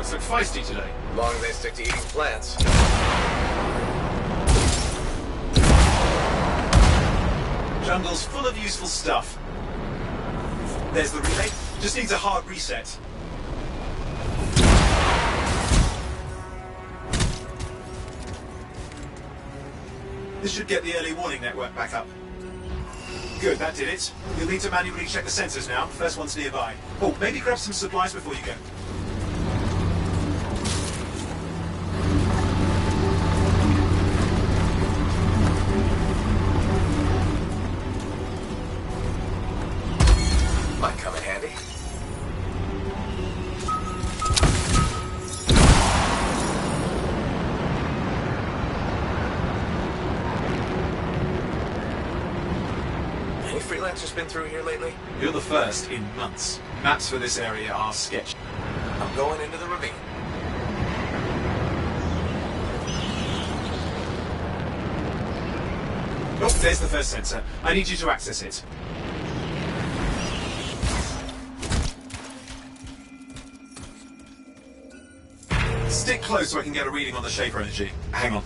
plants look feisty today. Long as they stick to eating plants. Jungle's full of useful stuff. There's the relay. Just needs a hard reset. This should get the early warning network back up. Good, that did it. You'll need to manually check the sensors now. First one's nearby. Oh, maybe grab some supplies before you go. Might come in handy. Any freelancers been through here lately? You're the first in months. Maps for this area are sketchy. I'm going into the ravine. Oh, there's the first sensor. I need you to access it. Stick close so I can get a reading on the Shaper energy. Hang on.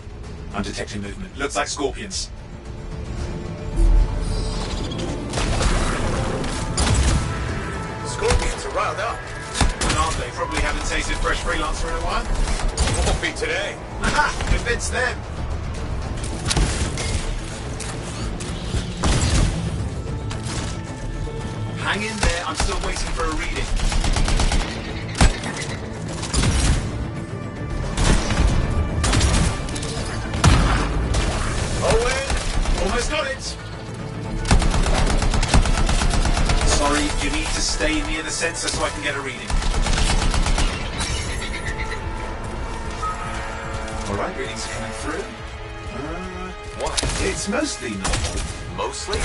I'm detecting movement. Looks like scorpions. Scorpions are riled up. Aren't they? Probably haven't tasted fresh freelancer in a while. Won't be today. Aha! Convince them! Hang in there. I'm still waiting for a reading. Owen! Almost got it! Sorry, you need to stay near the sensor so I can get a reading. Alright, readings are coming through. What? It's mostly normal. Mostly?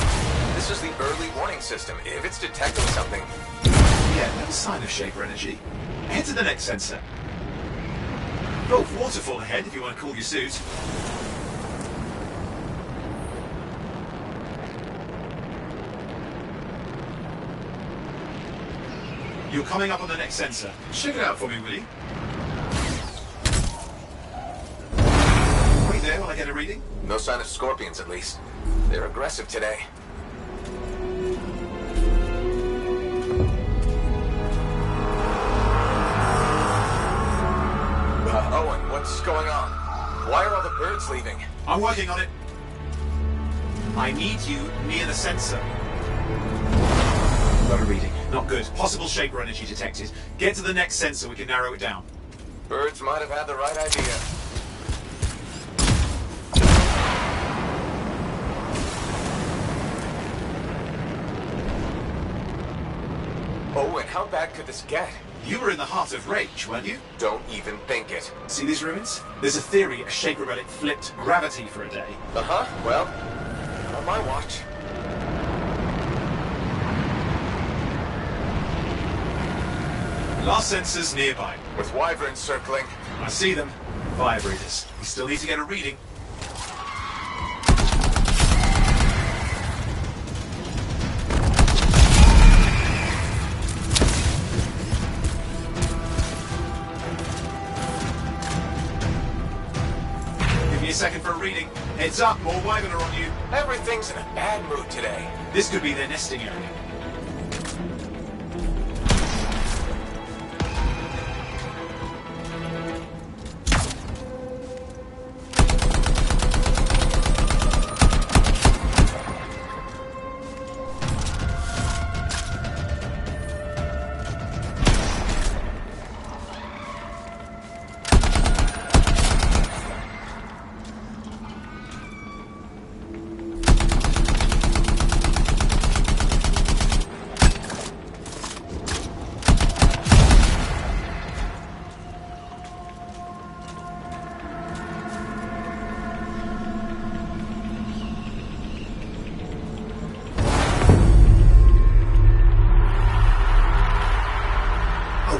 This is the early warning system. If it's detecting something... Yeah, no sign of Shaper energy. Head to the next sensor. Oh, waterfall ahead if you want to cool your suit. You're coming up on the next sensor. Check it out for me, will you? Wait there while I get a reading. No sign of scorpions, at least. They're aggressive today. Owen, what's going on? Why are all the birds leaving? I'm working on it. I need you near the sensor. Got a reading. Not good. Possible Shaper energy detected. Get to the next sensor, we can narrow it down. Birds might have had the right idea. Owen, how bad could this get? You were in the heart of Rage, weren't you? Don't even think it. See these ruins? There's a theory a Shaper relic flipped gravity for a day. Uh-huh. Well, on my watch. Last sensor's nearby. With wyverns circling. I see them. Fire breathers. We still need to get a reading. Give me a second for a reading. Heads up, more wyvern are on you. Everything's in a bad mood today. This could be their nesting area.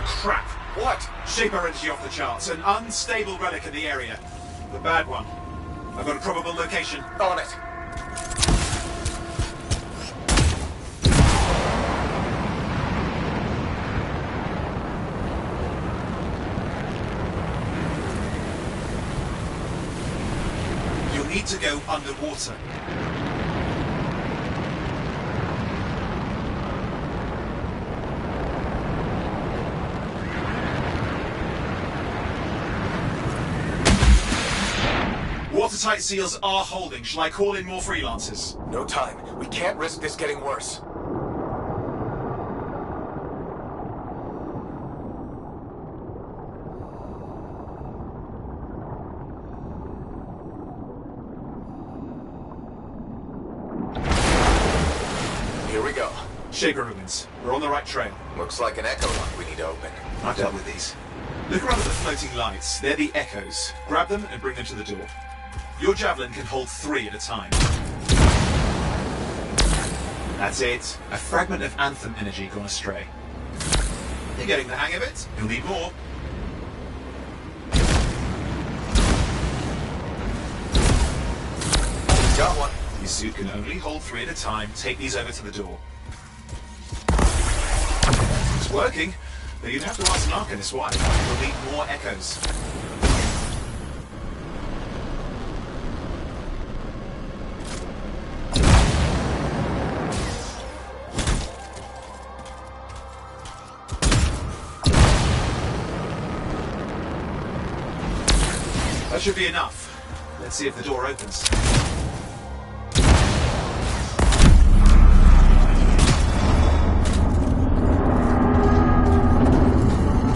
Crap! What? Shaper energy off the charts. An unstable relic in the area. The bad one. I've got a probable location. On it. need to go underwater. Watertight seals are holding. Shall I call in more freelancers? No time. We can't risk this getting worse. Here we go. Shaper ruins. We're on the right trail. Looks like an echo lock we need to open. I've dealt with these. Look around at the floating lights. They're the echoes. Grab them and bring them to the door. Your javelin can hold 3 at a time. That's it. A fragment of Anthem energy gone astray. You're getting the hang of it. You'll need more. Got one. Your suit can only hold 3 at a time. Take these over to the door. It's working, but you'd have to ask an Arcanist why. You'll need more echoes. That should be enough. Let's see if the door opens.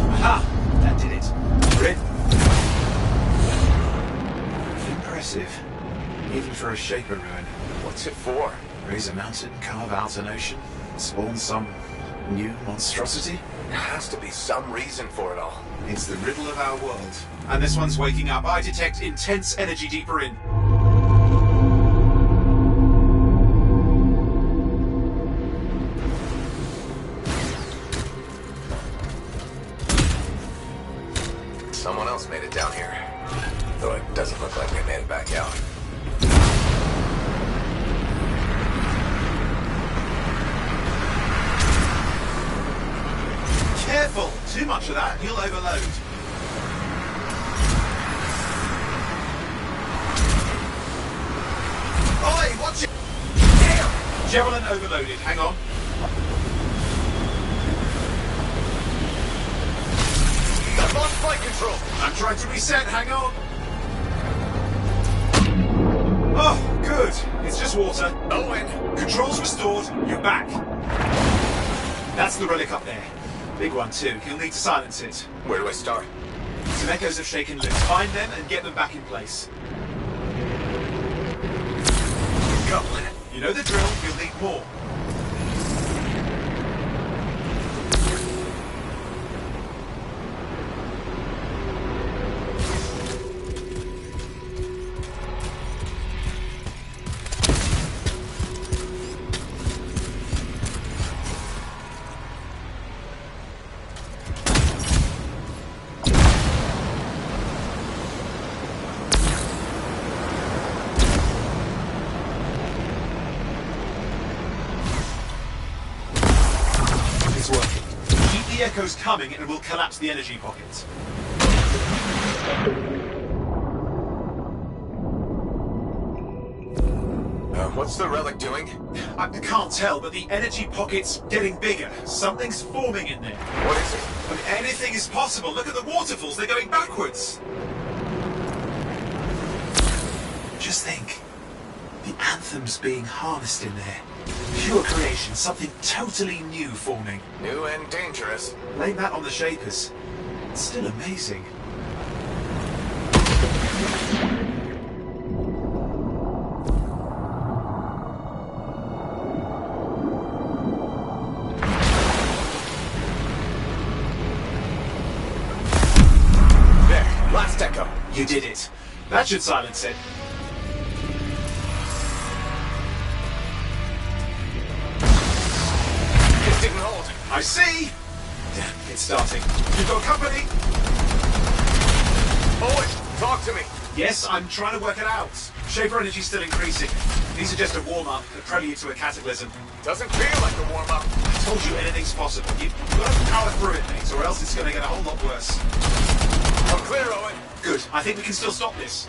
Aha! That did it. We're in. Impressive. Even for a Shaper ruin. What's it for? Raise a mountain, carve out an ocean, spawn some new monstrosity? There has to be some reason for it all. It's the riddle of our world. And this one's waking up. I detect intense energy deeper in. Someone else made it down here. Though it doesn't look like they made it back out. Careful! Too much of that, you'll overload. Oi, watch it! Damn! Javelin overloaded, hang on. I'm on flight control! I'm trying to reset, hang on. Oh, good. It's just water. Owen! Controls restored, you're back. That's the relic up there. Big one too. You'll need to silence it. Where do I start? Some echoes have shaken loose. Find them and get them back in place. Go! You know the drill. You'll need more. It's working. Keep the echoes coming and we'll collapse the energy pockets. What's the relic doing? I can't tell, but the energy pocket's getting bigger. Something's forming in there. What is it? I mean, anything is possible. Look at the waterfalls. They're going backwards. Just think. The Anthem's being harnessed in there. Pure creation. Something totally new forming. New and dangerous. Blame that on the Shapers. It's still amazing. Last echo. You did it. That should silence it. It didn't hold. I see! Damn, it's starting. You've got company! Owen, talk to me. Yes, I'm trying to work it out. Shaper energy's still increasing. These are just a warm-up, a prelude to a cataclysm. Doesn't feel like a warm-up. I told you anything's possible. You've got to power through it, mate, or else it's going to get a whole lot worse. I'm clear, Owen. Good. I think we can still stop this.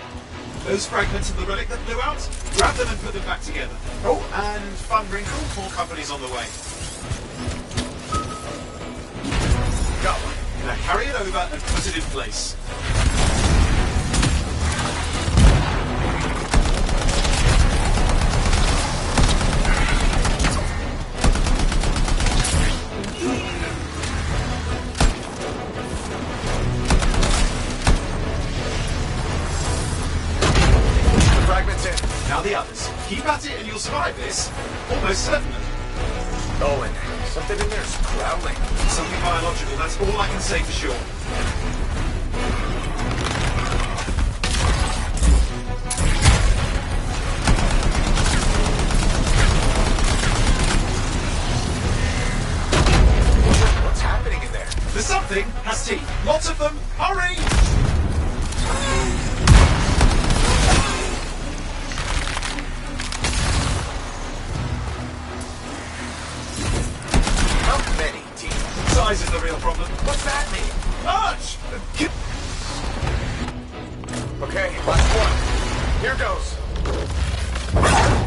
Those fragments of the relic that blew out, grab them and put them back together. Oh, and fun wrinkle, more companies on the way. Got one. Now carry it over and put it in place. Now the others. Keep at it and you'll survive this. Almost certainly. Owen, something in there's growling. Something biological, that's all I can say for sure. What's happening in there? The something has teeth. Lots of them. Hurry! Size is the real problem. What's that mean? Arch! Okay, last one. Here goes.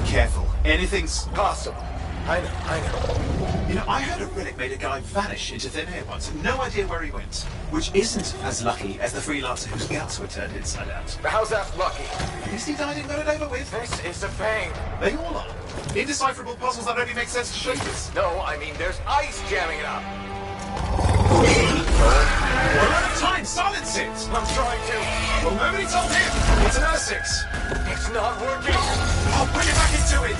Careful. Anything's Possible. I know. You know, I heard a relic made a guy vanish into thin air once. No idea where he went. Which isn't as lucky as the freelancer whose guts were turned inside out. How's that lucky? At least he died and got it over with. This is a pain. They all are. Indecipherable puzzles that only make sense to shapers. No, I mean there's ice jamming it up. We're out of time. Silence it. I'm trying to. Well, nobody told him. It's an Ursix. It's not working. I'll bring it back into it.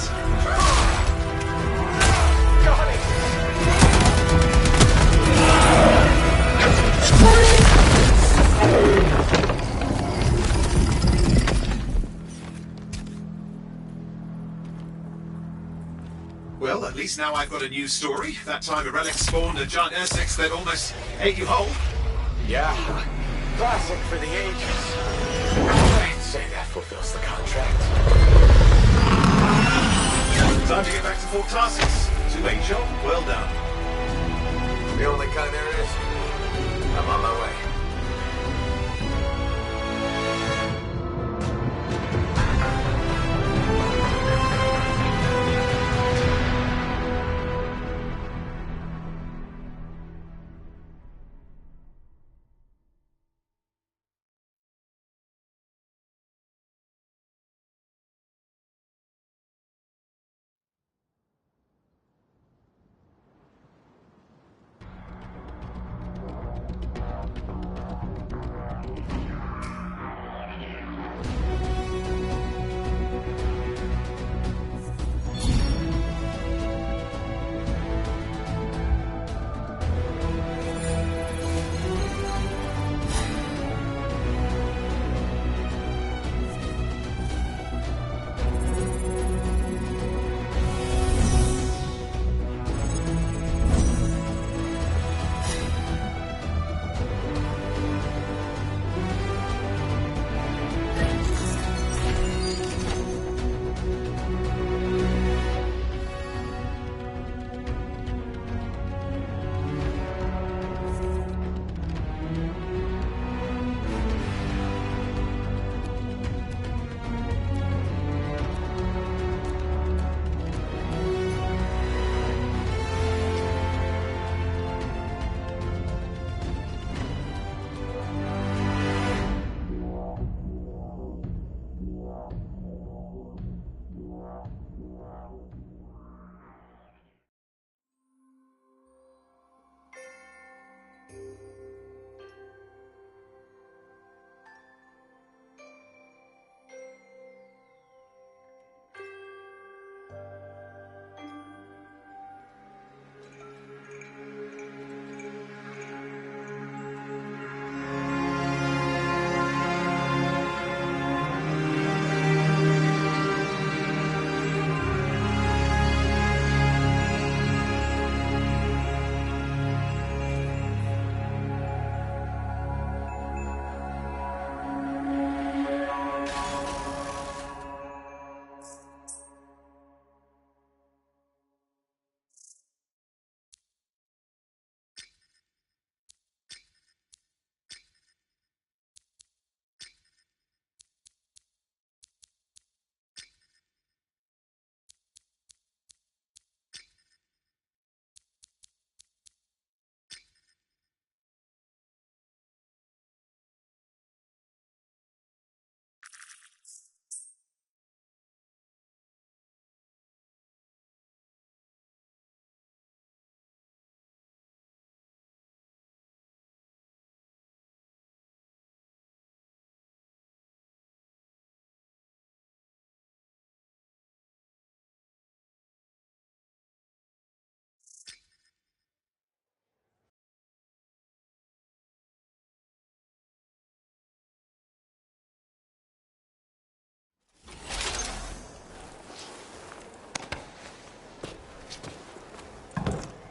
Got it. Well, at least now I've got a new story. That time a relic spawned a giant Ursix that almost ate you whole. Yeah. Classic for the ages. I'd say that fulfills the contract. Time to get back to Fort Tarsus. 2-8 job, well done. The only kind there is. I'm on my way.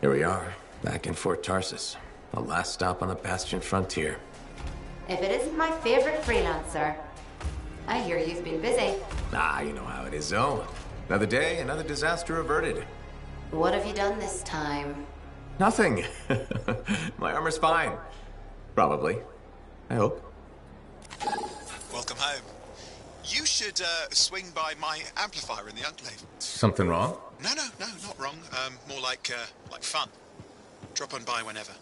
Here we are, back in Fort Tarsus. The last stop on the Bastion frontier. If it isn't my favorite freelancer. I hear you've been busy. Ah, you know how it is, Zoe. Another day, another disaster averted. What have you done this time? Nothing. My armor's fine. Probably. I hope. Welcome home. You should swing by my amplifier in the Enclave. Something wrong? No, not wrong. More like fun. Drop on by whenever.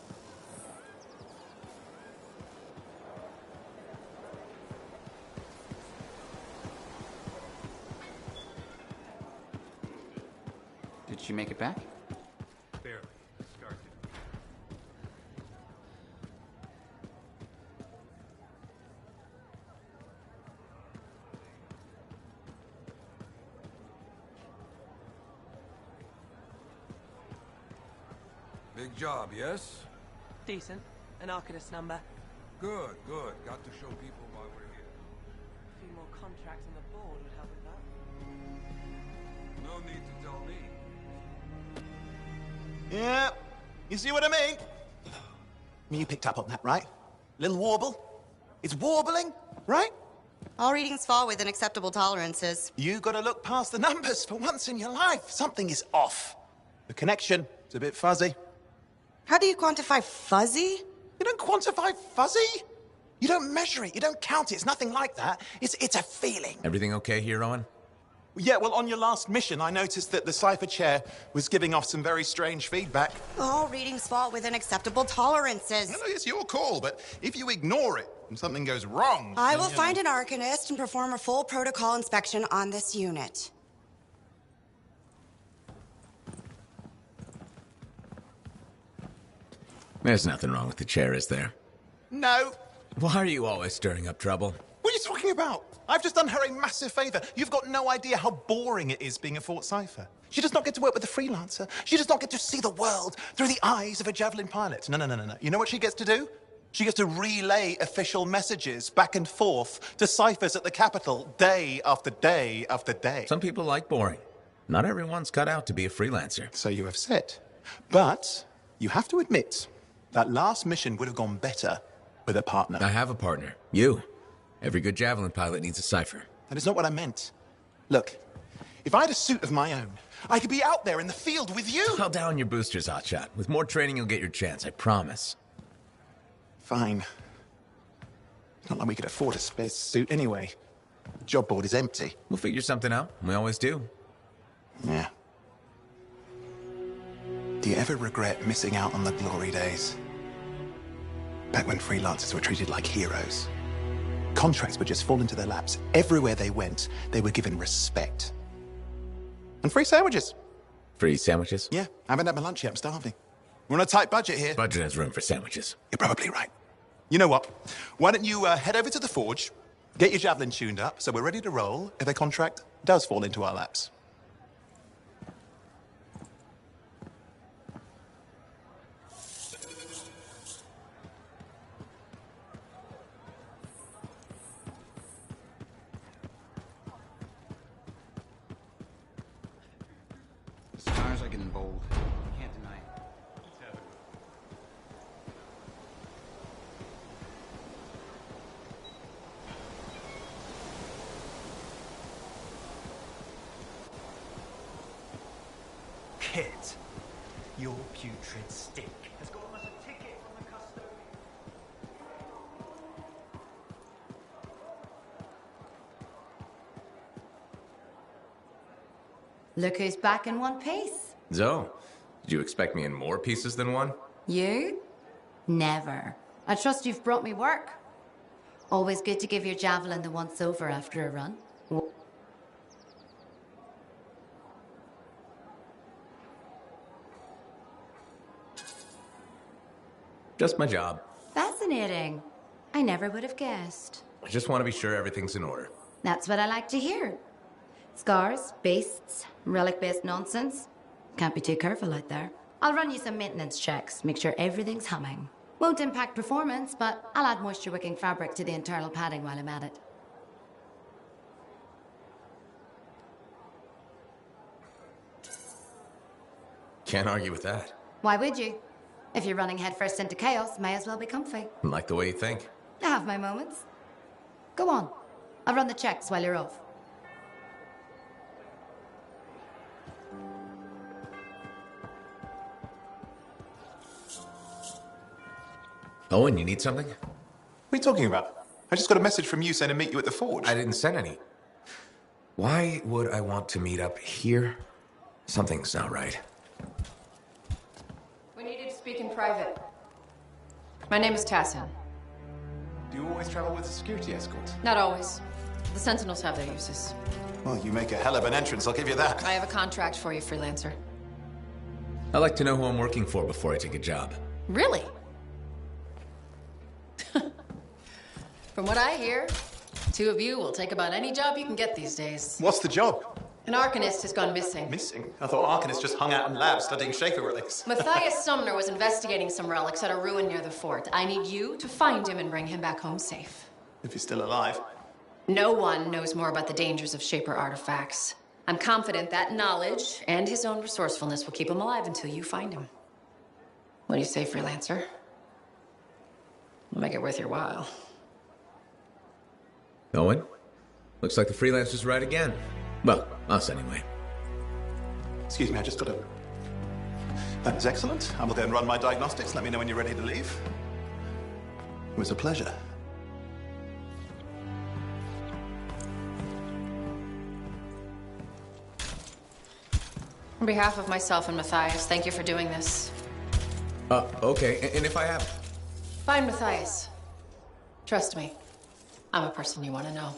Did she make it back? Barely. Scar did. Big job, yes? Decent. An Arcanist number. Good, good. Got to show people why we're here. A few more contracts on the board would help with that. No need to tell me. Yeah, you see what I mean? You picked up on that, right? Little warble? It's warbling, right? All readings fall within acceptable tolerances. You gotta look past the numbers for once in your life. Something is off. The connection is a bit fuzzy. How do you quantify fuzzy? You don't quantify fuzzy. You don't measure it. You don't count it. It's nothing like that. It's a feeling. Everything okay here, Owen? Yeah, well, on your last mission, I noticed that the Cypher Chair was giving off some very strange feedback. All readings fall within acceptable tolerances. No, it's your call, but if you ignore it and something goes wrong... I will find an Arcanist and perform a full protocol inspection on this unit. There's nothing wrong with the chair, is there? No. Why are you always stirring up trouble? What are you talking about? I've just done her a massive favor. You've got no idea how boring it is being a Fort Cypher. She does not get to work with a freelancer. She does not get to see the world through the eyes of a Javelin pilot. No. You know what she gets to do? She gets to relay official messages back and forth to ciphers at the Capitol day after day after day. Some people like boring. Not everyone's cut out to be a freelancer. So you have said. But you have to admit, that last mission would have gone better with a partner. I have a partner. You. Every good Javelin pilot needs a cipher. That is not what I meant. Look, if I had a suit of my own, I could be out there in the field with you. Call down your boosters, Hotshot. With more training, you'll get your chance, I promise. Fine. It's not like we could afford a spare suit anyway. The job board is empty. We'll figure something out. We always do. Yeah. Do you ever regret missing out on the glory days? Back when freelancers were treated like heroes. Contracts would just fall into their laps. Everywhere they went, they were given respect. And free sandwiches. Free sandwiches? Yeah, I haven't had my lunch yet. I'm starving. We're on a tight budget here. Budget has room for sandwiches. You're probably right. You know what? Why don't you head over to the forge, get your Javelin tuned up, so we're ready to roll if a contract does fall into our laps. The stars are getting bold. Can't deny it. Kit, your putrid stick has got us a ticket from the custodian. Look who's back in one piece. Zoe, did you expect me in more pieces than one? You? Never. I trust you've brought me work. Always good to give your Javelin the once over after a run. Just my job. Fascinating. I never would have guessed. I just want to be sure everything's in order. That's what I like to hear. Scars, beasts, relic-based nonsense. Can't be too careful out there. I'll run you some maintenance checks, make sure everything's humming. Won't impact performance, but I'll add moisture-wicking fabric to the internal padding while I'm at it. Can't argue with that. Why would you? If you're running headfirst into chaos, may as well be comfy. Like the way you think. I have my moments. Go on. I'll run the checks while you're off. Owen, you need something? What are you talking about? I just got a message from you saying to meet you at the forge. I didn't send any. Why would I want to meet up here? Something's not right. We need you to speak in private. My name is Tassin. Do you always travel with a security escort? Not always. The Sentinels have their uses. Well, you make a hell of an entrance, I'll give you that. I have a contract for you, freelancer. I like to know who I'm working for before I take a job. Really? From what I hear, two of you will take about any job you can get these days. What's the job? An Arcanist has gone missing. Missing? I thought Arcanist just hung out in labs studying Shaper relics. Matthias Sumner was investigating some relics at a ruin near the fort. I need you to find him and bring him back home safe. If he's still alive. No one knows more about the dangers of Shaper artifacts. I'm confident that knowledge and his own resourcefulness will keep him alive until you find him. What do you say, freelancer? We'll make it worth your while. Owen? Looks like the freelancer's right again. Well, us anyway. Excuse me, I just got a... That is excellent. I will go and run my diagnostics. Let me know when you're ready to leave. It was a pleasure. On behalf of myself and Matthias, thank you for doing this. Okay. And if I have... Find Matthias. Trust me, I'm a person you want to know.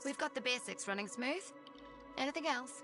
We've got the basics running smooth. Anything else?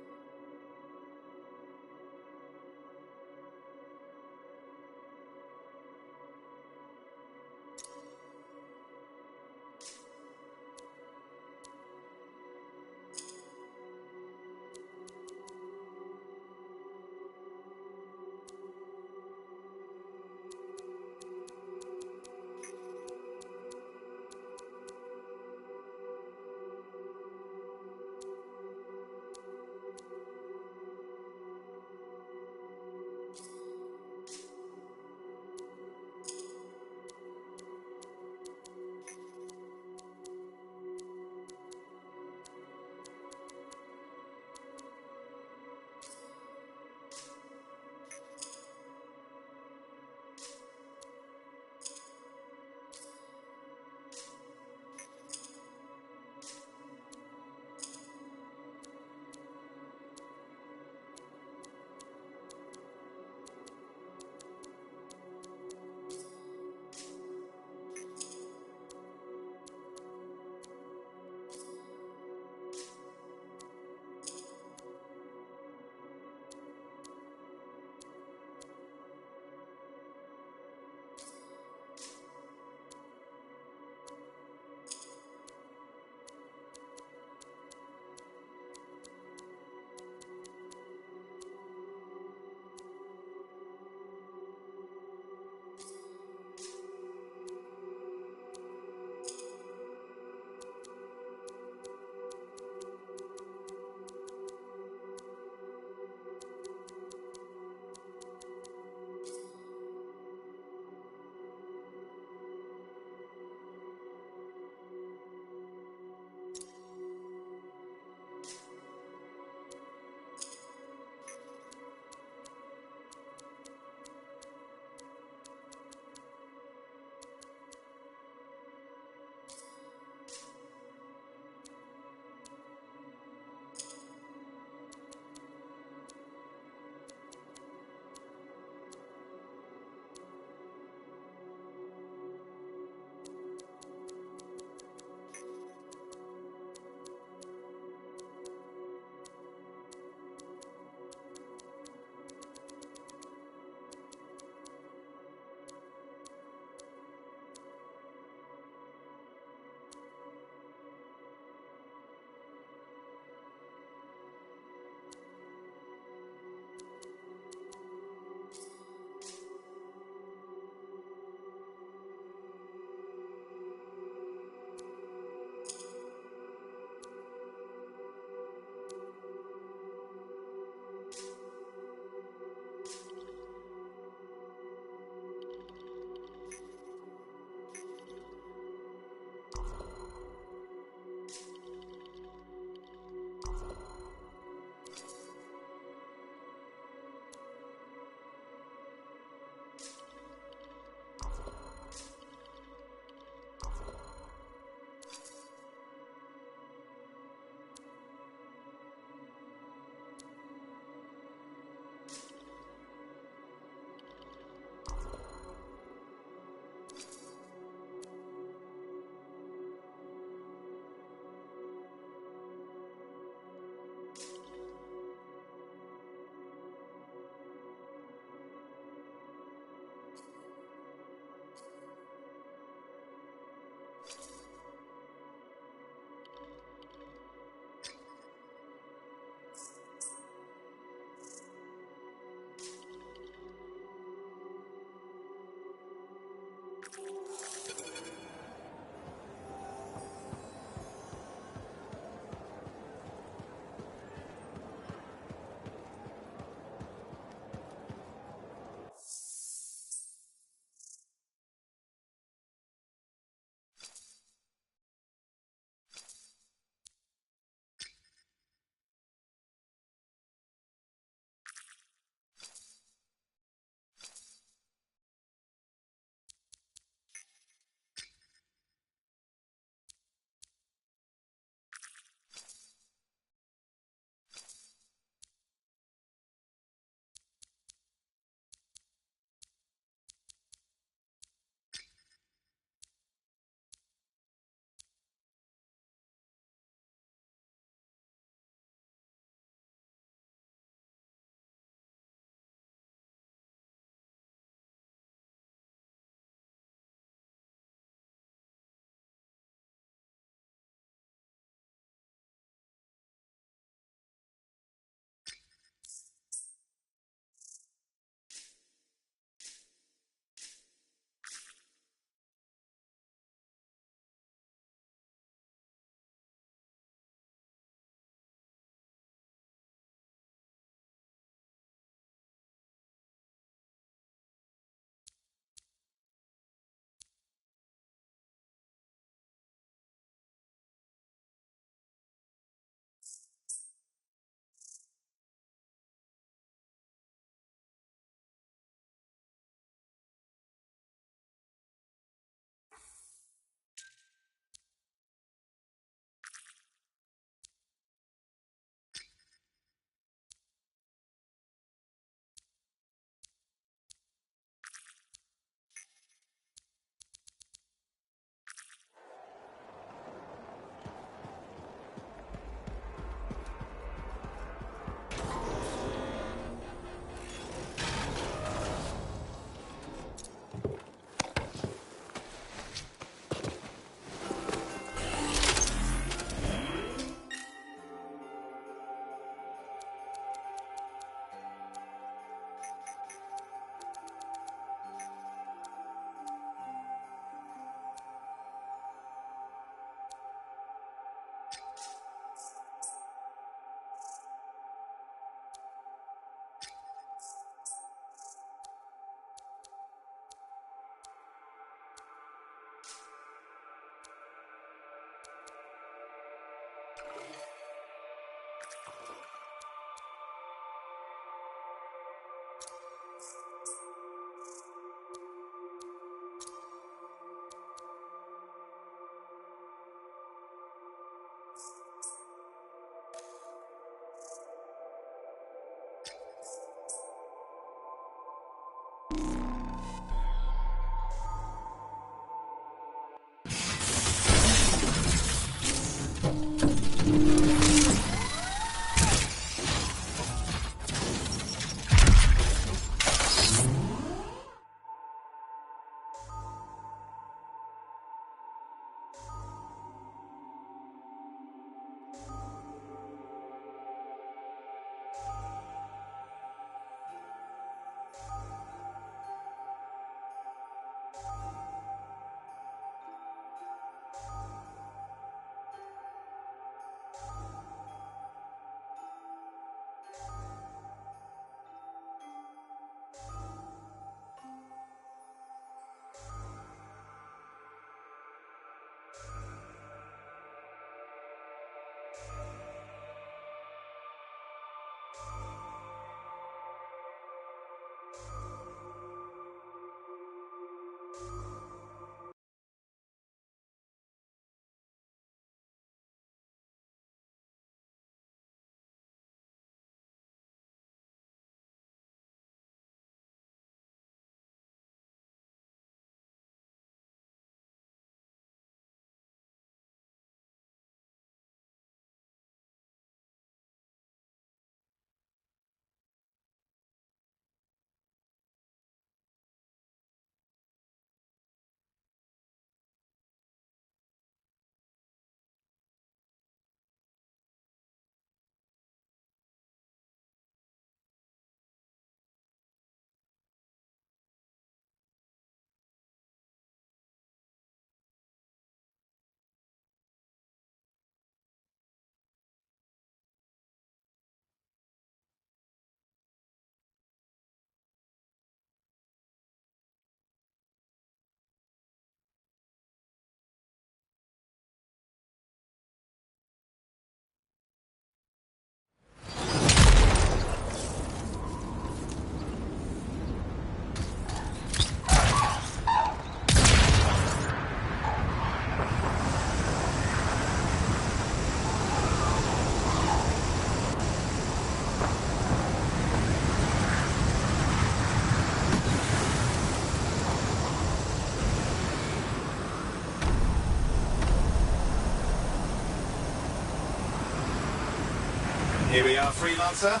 Here we are, Freelancer.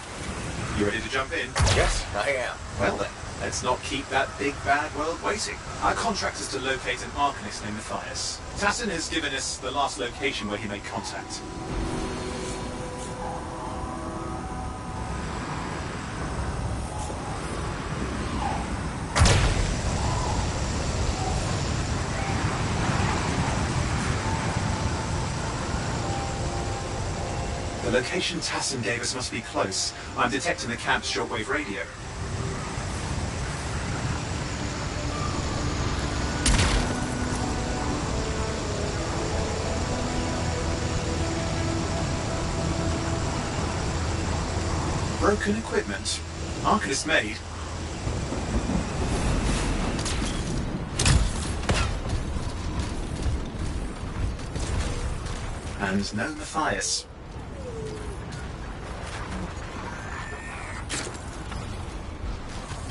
You ready to jump in? Yes, I am. Well then, let's not keep that big bad world waiting. Our contract is to locate an Arcanist named Matthias. Tassin has given us the last location where he made contact. The location Tassin gave us must be close. I'm detecting the camp's shortwave radio. Broken equipment. Arcanist made. And no Matthias.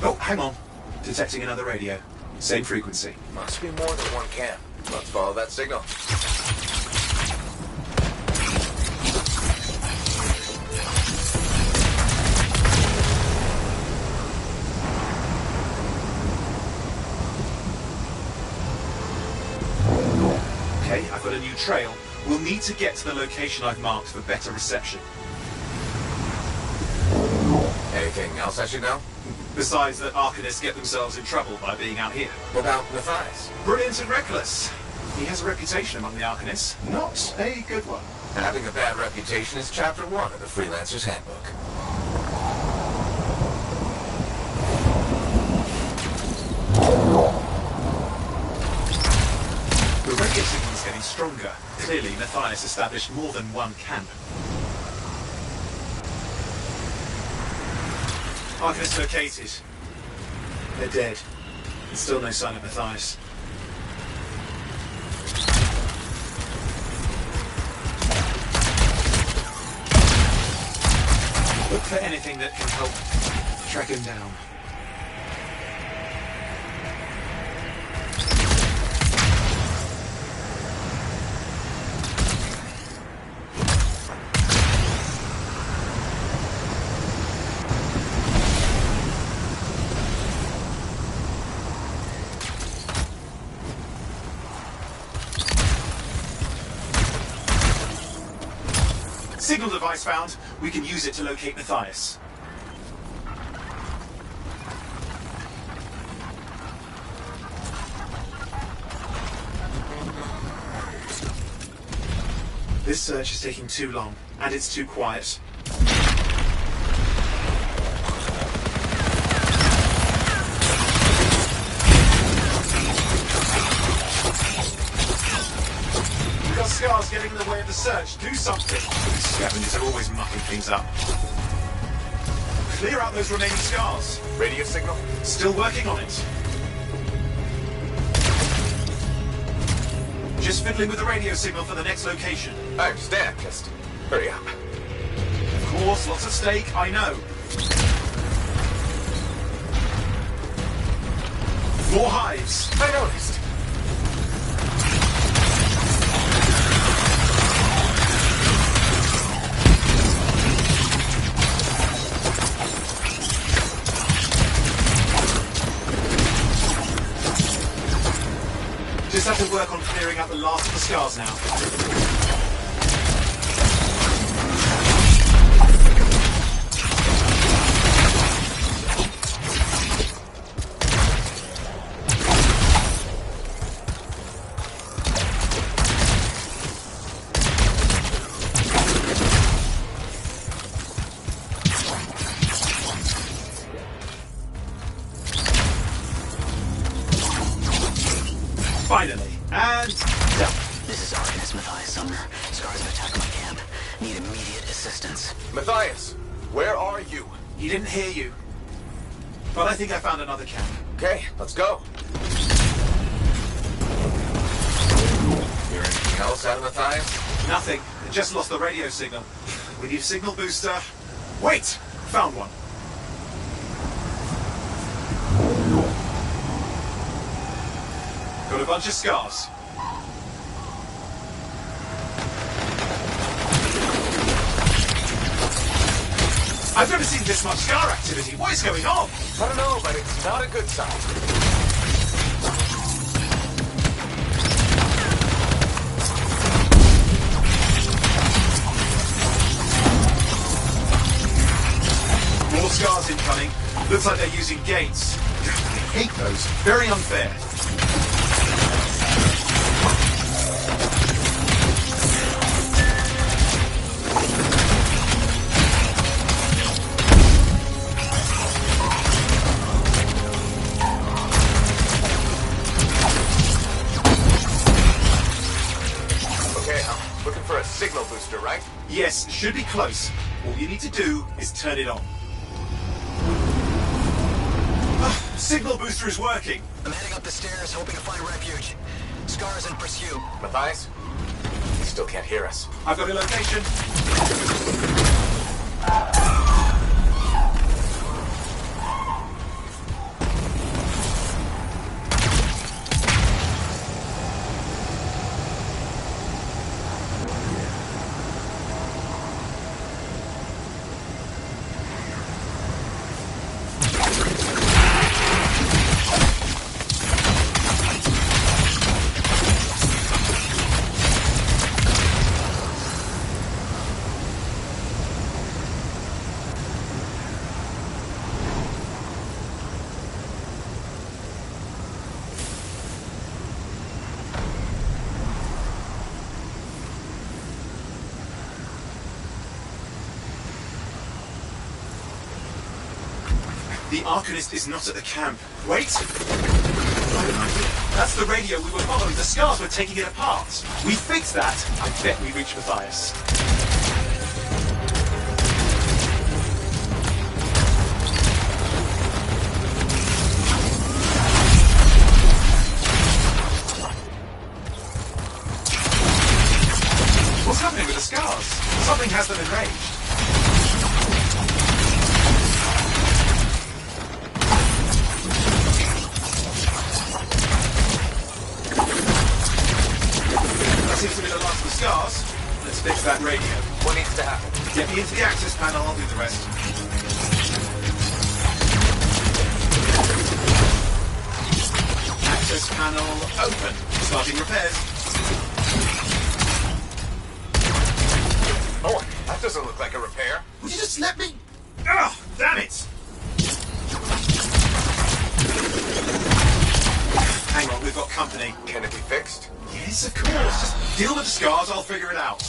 Oh, hang on. Detecting another radio. Same frequency. Must be more than one camp. Let's follow that signal. Okay, I've got a new trail. We'll need to get to the location I've marked for better reception. Anything else I should know? Besides that Arcanists get themselves in trouble by being out here. What about Matthias? Brilliant and reckless. He has a reputation among the Arcanists. Not a good one. Having a bad reputation is chapter 1 of the Freelancer's Handbook. The radio signal is getting stronger. Clearly, Matthias established more than one camp. Arcanist located. They're dead. There's still no sign of Matthias. Look for anything that can help track him down. Signal device found. We can use it to locate Matthias. This search is taking too long, and it's too quiet. We've got scars getting in the way of the search. Do something. These scavengers are always mucking things up. Clear out those remaining scars. Radio signal? Still working on it. Just fiddling with the radio signal for the next location. I understand, just hurry up. Of course, lots at stake, I know. More hives. I noticed. Just have to work on clearing out the last of the scars now. Finally. And done. This is Arcanist Matthias Sumner. Scars have attacked my camp. Need immediate assistance. Matthias, where are you? He didn't hear you. But I think I found another camp. Okay, let's go. Hear anything else out of Matthias? Nothing. It just lost the radio signal. We need a signal booster. Wait! Found one. Got a bunch of scars. I've never seen this much scar activity. What is going on? I don't know, but it's not a good sign. More scars incoming. Looks like they're using gates. I hate those. Very unfair. Looking for a signal booster, right? Yes, should be close. All you need to do is turn it on. Signal booster is working. I'm heading up the stairs, hoping to find refuge. Scar's in pursuit. Matthias? He still can't hear us. I've got a location. The Arcanist is not at the camp. Wait! That's the radio we were following. The scars were taking it apart. We fixed that. I bet we reached Matthias. What's happening with the scars? Something has them enraged. Seems to be the last of the scars. Let's fix that radio. What needs to happen? Get me into the access panel, I'll do the rest. Access panel open. Starting repairs. Oh, that doesn't look like a repair. Would you just let me? Ugh, damn it! Hang on, we've got company. Can it be fixed? Yes, of course. Just deal with the scars, I'll figure it out.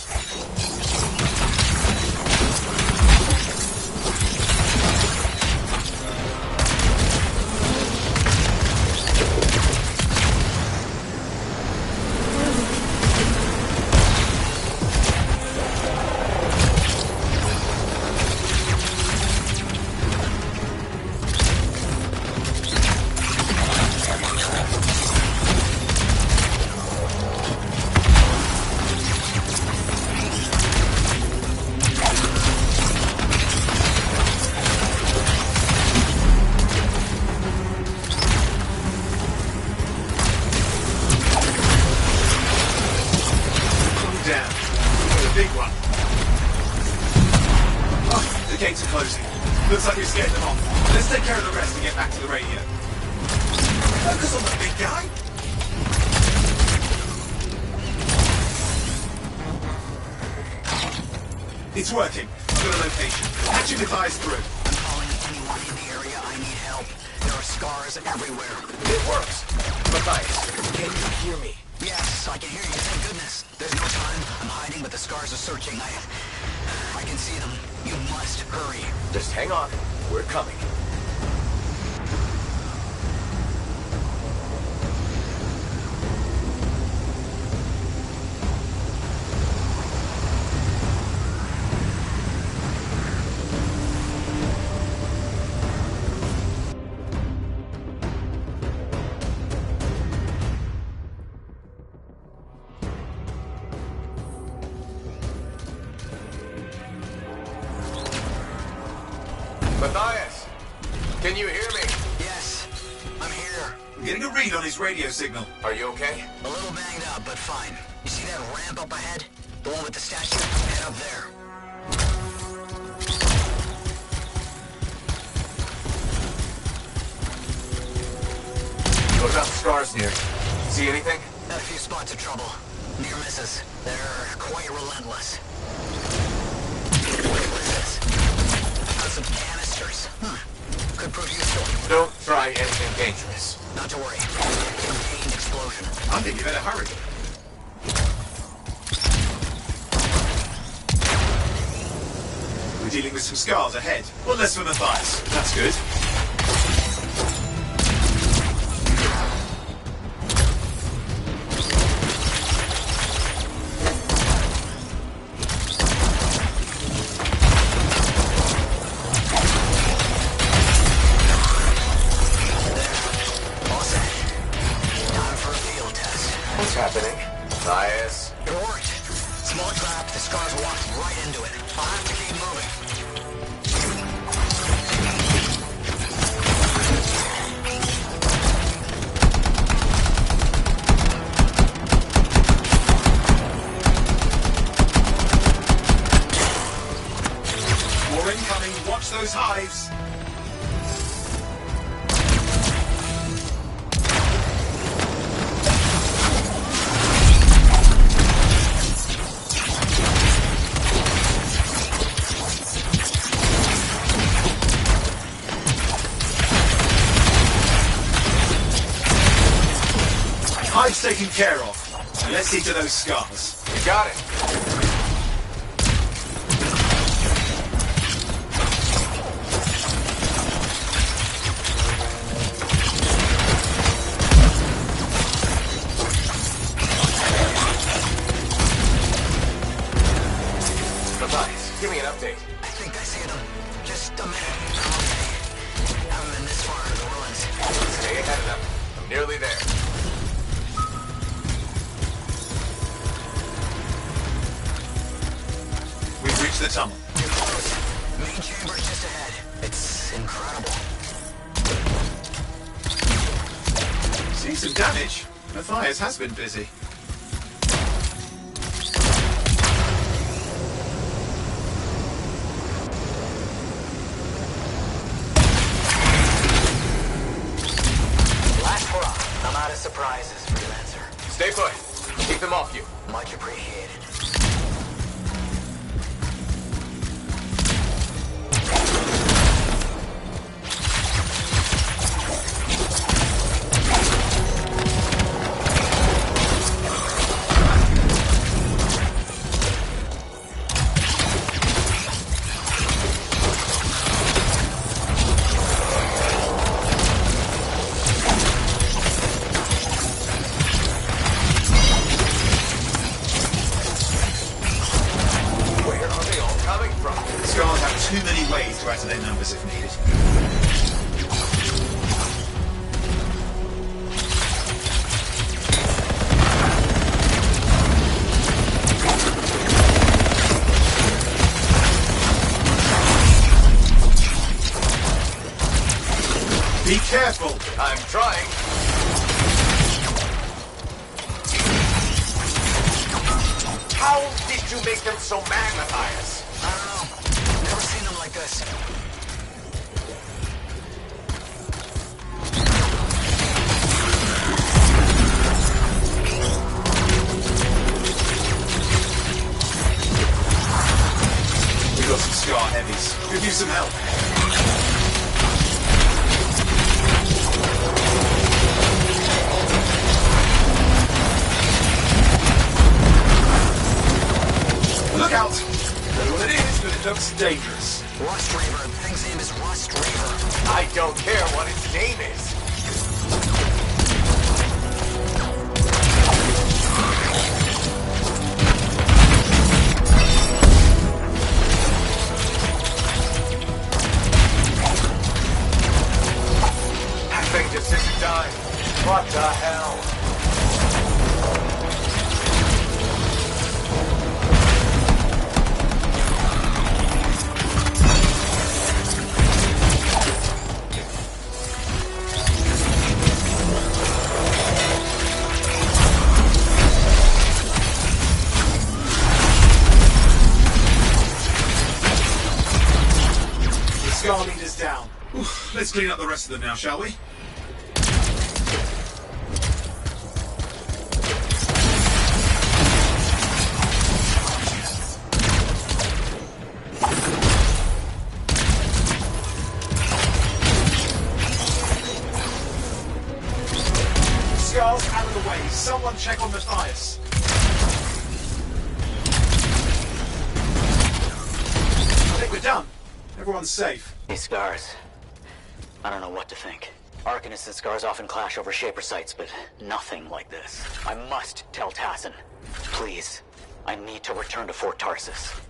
Looks like we scared them off. Let's take care of the rest and get back to the radio. Focus on the big guy. It's working. I've got a location. Patching the guys through. I'm calling anyone in the area. I need help. There are scars everywhere. It works. Matthias, can you hear me? Yes, I can hear you. Thank goodness. There's no time. I'm hiding, but the scars are searching. I can see them. You must hurry. Just hang on. We're coming. Matthias, can you hear me? Yes, I'm here. I'm getting a read on his radio signal. Are you okay? A little banged up, but fine. You see that ramp up ahead? The one with the statue? Head up there. scars near. See anything? Got a few spots of trouble. Near misses. They're quite relentless. Wait, what is this? Got some canisters. Could prove useful. Don't try anything dangerous. Not to worry. Contained explosion. I think you better hurry. We're dealing with some scars ahead. Well, less from the fires. That's good. What's happening? Bias. You're worried. Small trap, the scars walked right into it. I'll have to keep moving. More incoming. Watch those hives. Hive's taken care of. Let's see to those scars. You got it. Matthias, give me an update. I think I see them. Just a minute. Haven't been this far into the ruins. Stay ahead of them. I'm nearly there. We've reached the tunnel. You're close. Main chamber just ahead. It's incredible. See some damage. Matthias has been busy. Last hurrah. I'm out of surprises, freelancer. Stay put. Keep them off you. Much appreciated. Where are they all coming from? Scars have too many ways to add to their numbers if needed. Be careful. I'm trying. How did you make them so mad, Matthias? I don't know. Never seen them like this. We've got some scar heavies. Could use some help. Look out! Don't know what it is, but it looks dangerous. Rust Reaver. The thing's name is Rust Reaver. I don't care what its name is. That thing just isn't dying. What the hell? The scar leader's down. Oof, let's clean up the rest of them now, shall we? we're unsafe. These scars. I don't know what to think. Arcanists and scars often clash over Shaper sites, but nothing like this. I must tell Tassin. Please. I need to return to Fort Tarsus.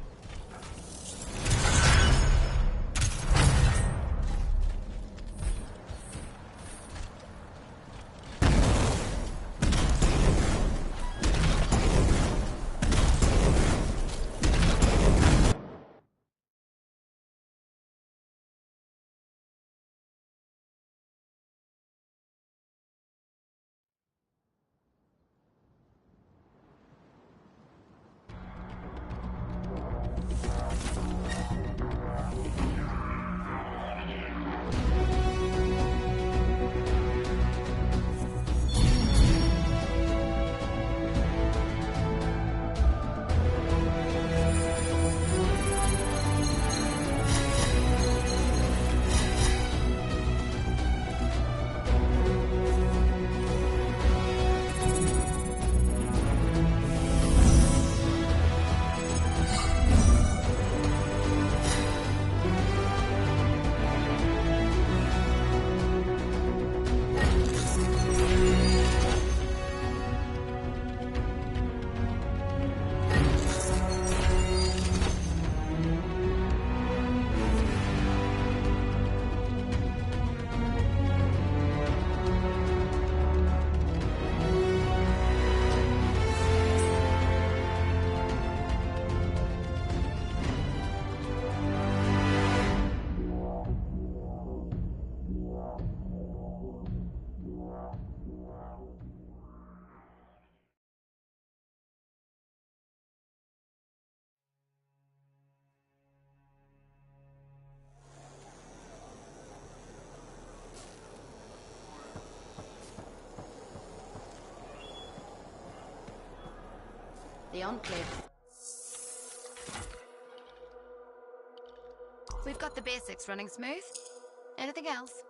The Enclave. We've got the basics running smooth. Anything else?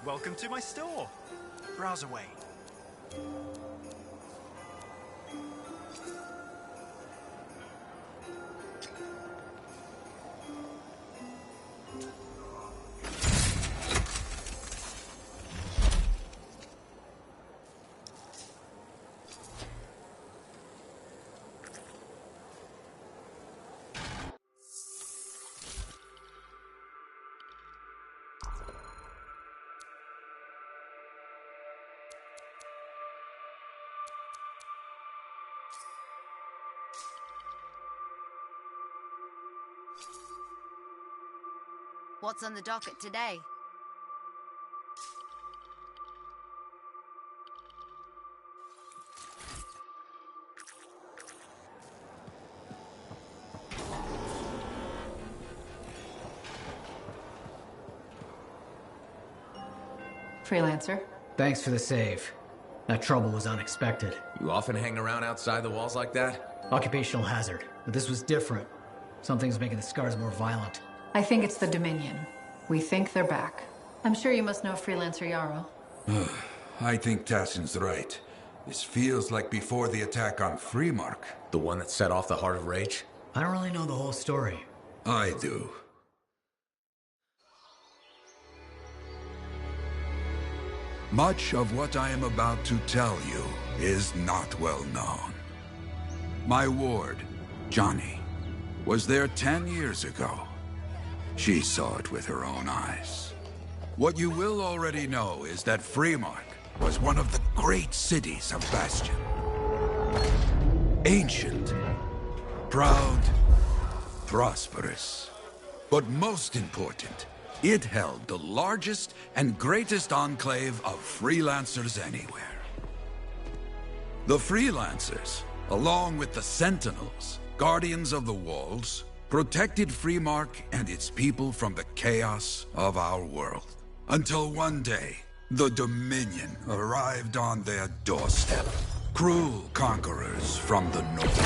Welcome to my store. Browse away. What's on the docket today? Freelancer. Thanks for the save. That trouble was unexpected. You often hang around outside the walls like that? Occupational hazard. But this was different. Something's making the scars more violent. I think it's the Dominion. We think they're back. I'm sure you must know Freelancer Yarrow. I think Tassin's right. This feels like before the attack on Freemark. The one that set off the Heart of Rage? I don't really know the whole story. I do. Much of what I am about to tell you is not well known. My ward, Johnny, was there 10 years ago. She saw it with her own eyes. What you will already know is that Freemark was one of the great cities of Bastion. Ancient, proud, prosperous. But most important, it held the largest and greatest enclave of freelancers anywhere. The freelancers, along with the Sentinels, guardians of the walls, protected Freemark and its people from the chaos of our world. Until one day, the Dominion arrived on their doorstep. Cruel conquerors from the north.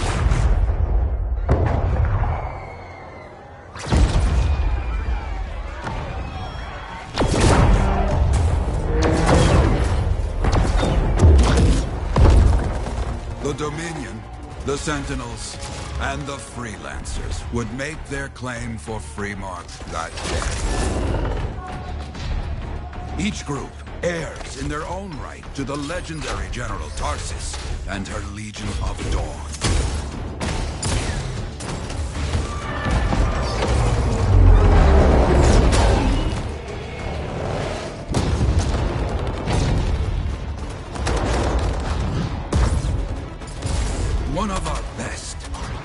The Dominion, the Sentinels, and the Freelancers would make their claim for Freemark that day. Each group heirs in their own right to the legendary General Tarsis and her Legion of Dawn. One of our best,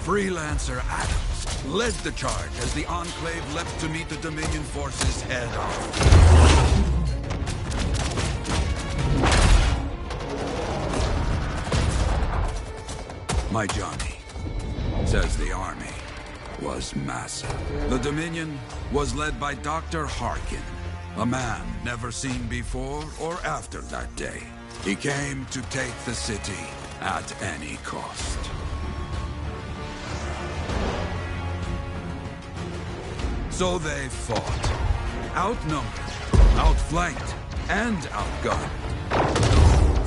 Freelancer Adams, led the charge as the Enclave leapt to meet the Dominion forces head-on. My Johnny says the army was massive. The Dominion was led by Dr. Harkin, a man never seen before or after that day. He came to take the city at any cost. So they fought. Outnumbered, outflanked, and outgunned.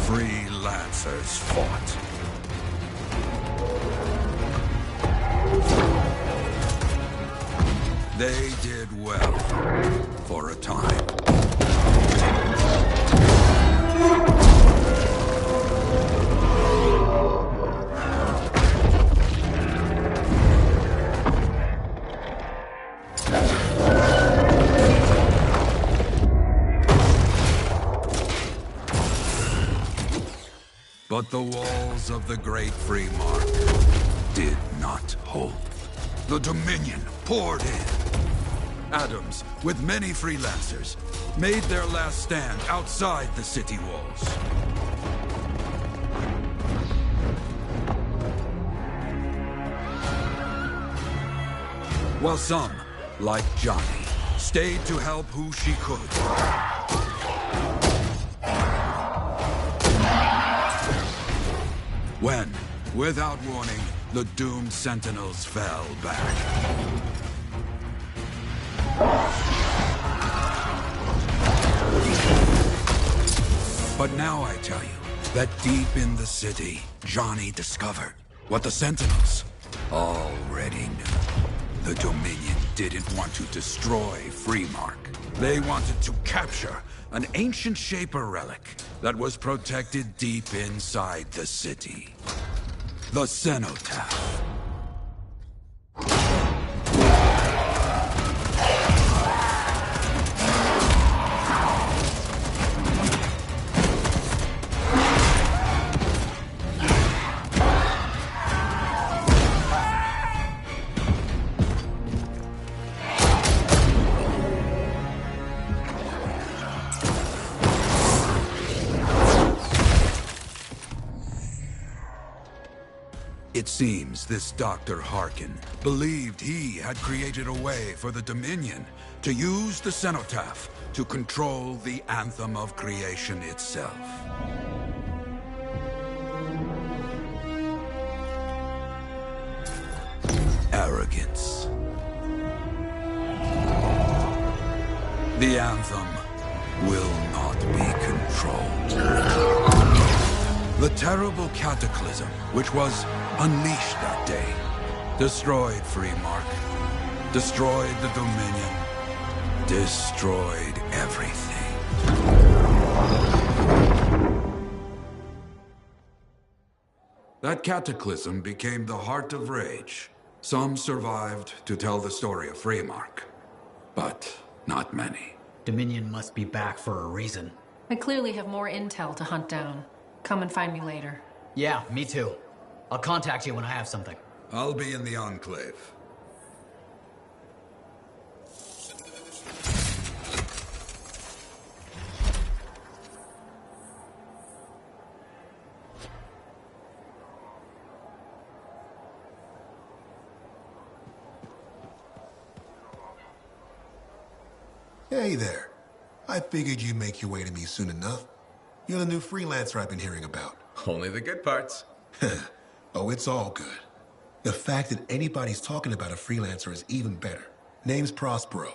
Freelancers fought. They did well for a time. But the walls of the Great Freemark did not hold. The Dominion poured in. Adams, with many freelancers, made their last stand outside the city walls. While some, like Johnny, stayed to help who she could. When, without warning, the doomed Sentinels fell back. But now I tell you that deep in the city, Johnny discovered what the Sentinels already knew. The Dominion didn't want to destroy Freemark. They wanted to capture an ancient Shaper relic that was protected deep inside the city. The Cenotaph. It seems this Dr. Harkin believed he had created a way for the Dominion to use the Cenotaph to control the Anthem of Creation itself. Arrogance. The Anthem will not be controlled. The terrible cataclysm, which was unleashed that day, destroyed Freemark, destroyed the Dominion, destroyed everything. That cataclysm became the heart of rage. Some survived to tell the story of Freemark, but not many. Dominion must be back for a reason. I clearly have more intel to hunt down. Come and find me later. Yeah, me too. I'll contact you when I have something. I'll be in the Enclave. Hey there. I figured you'd make your way to me soon enough. You're the new freelancer I've been hearing about. Only the good parts. Oh, it's all good. The fact that anybody's talking about a freelancer is even better. Name's Prospero.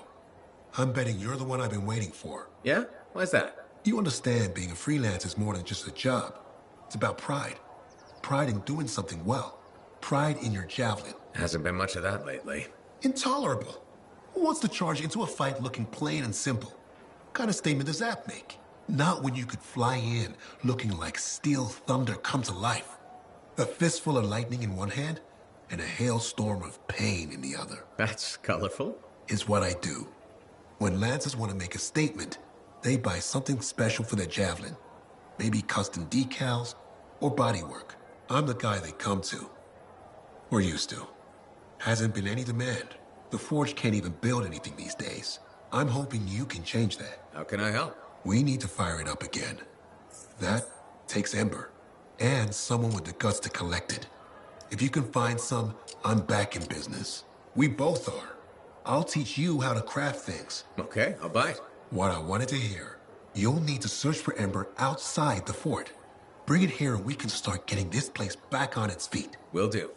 I'm betting you're the one I've been waiting for. Yeah? Why's that? You understand being a freelancer is more than just a job. It's about pride. Pride in doing something well. Pride in your javelin. Hasn't been much of that lately. Intolerable. Who wants to charge into a fight looking plain and simple? What kind of statement does that make? Not when you could fly in looking like steel thunder come to life. A fistful of lightning in one hand and a hailstorm of pain in the other. That's colorful. Is what I do. When Lancers want to make a statement, they buy something special for their javelin. Maybe custom decals or bodywork. I'm the guy they come to. Or used to. Hasn't been any demand. The Forge can't even build anything these days. I'm hoping you can change that. How can I help? We need to fire it up again. That takes Ember. And someone with the guts to collect it. If you can find some, I'm back in business. We both are. I'll teach you how to craft things. Okay, I'll bite. What I wanted to hear. You'll need to search for Ember outside the fort. Bring it here and we can start getting this place back on its feet. Will do.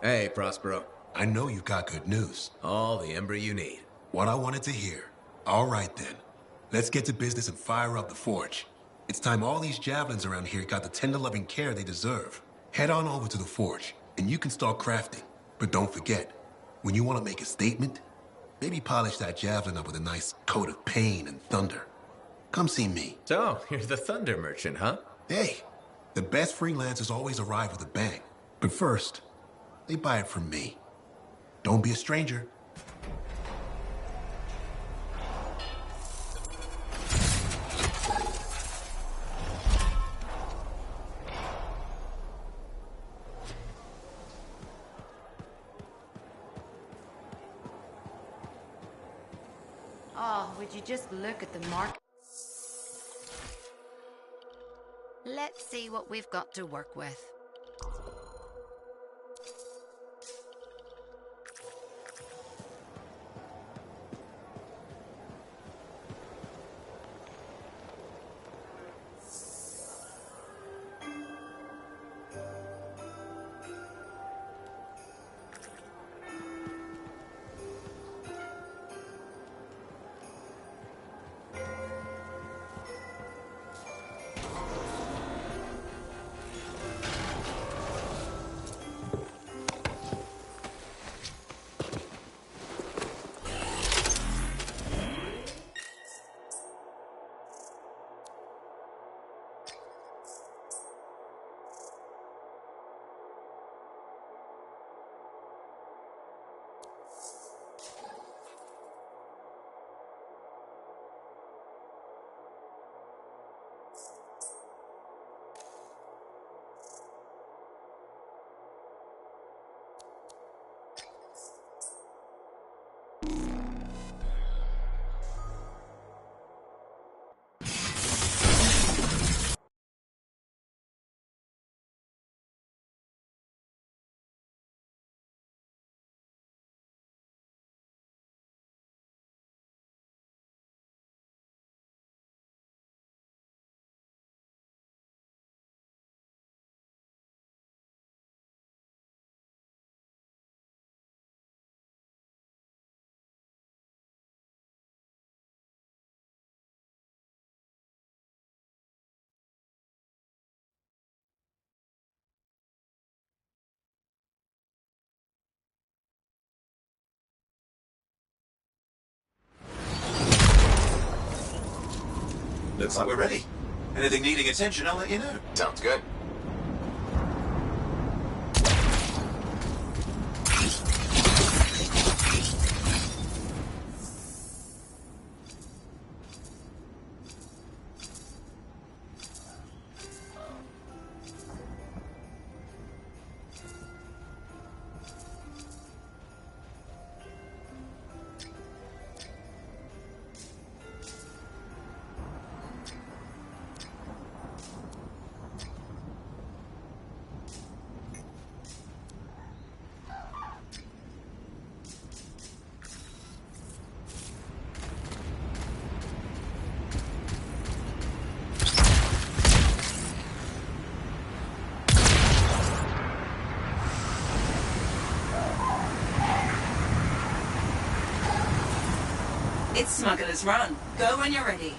Hey, Prospero. I know you got good news. All the Ember you need. What I wanted to hear. All right, then. Let's get to business and fire up the Forge. It's time all these javelins around here got the tender loving care they deserve. Head on over to the Forge, and you can start crafting. But don't forget, when you want to make a statement, maybe polish that javelin up with a nice coat of pain and thunder. Come see me. So, you're the thunder merchant, huh? Hey, the best freelancers always arrive with a bang. But first, they buy it from me. Don't be a stranger. Oh, would you just look at the mark? Let's see what we've got to work with. Looks like we're ready. Anything needing attention, I'll let you know. Sounds good. It's Smuggler's Run. Go when you're ready.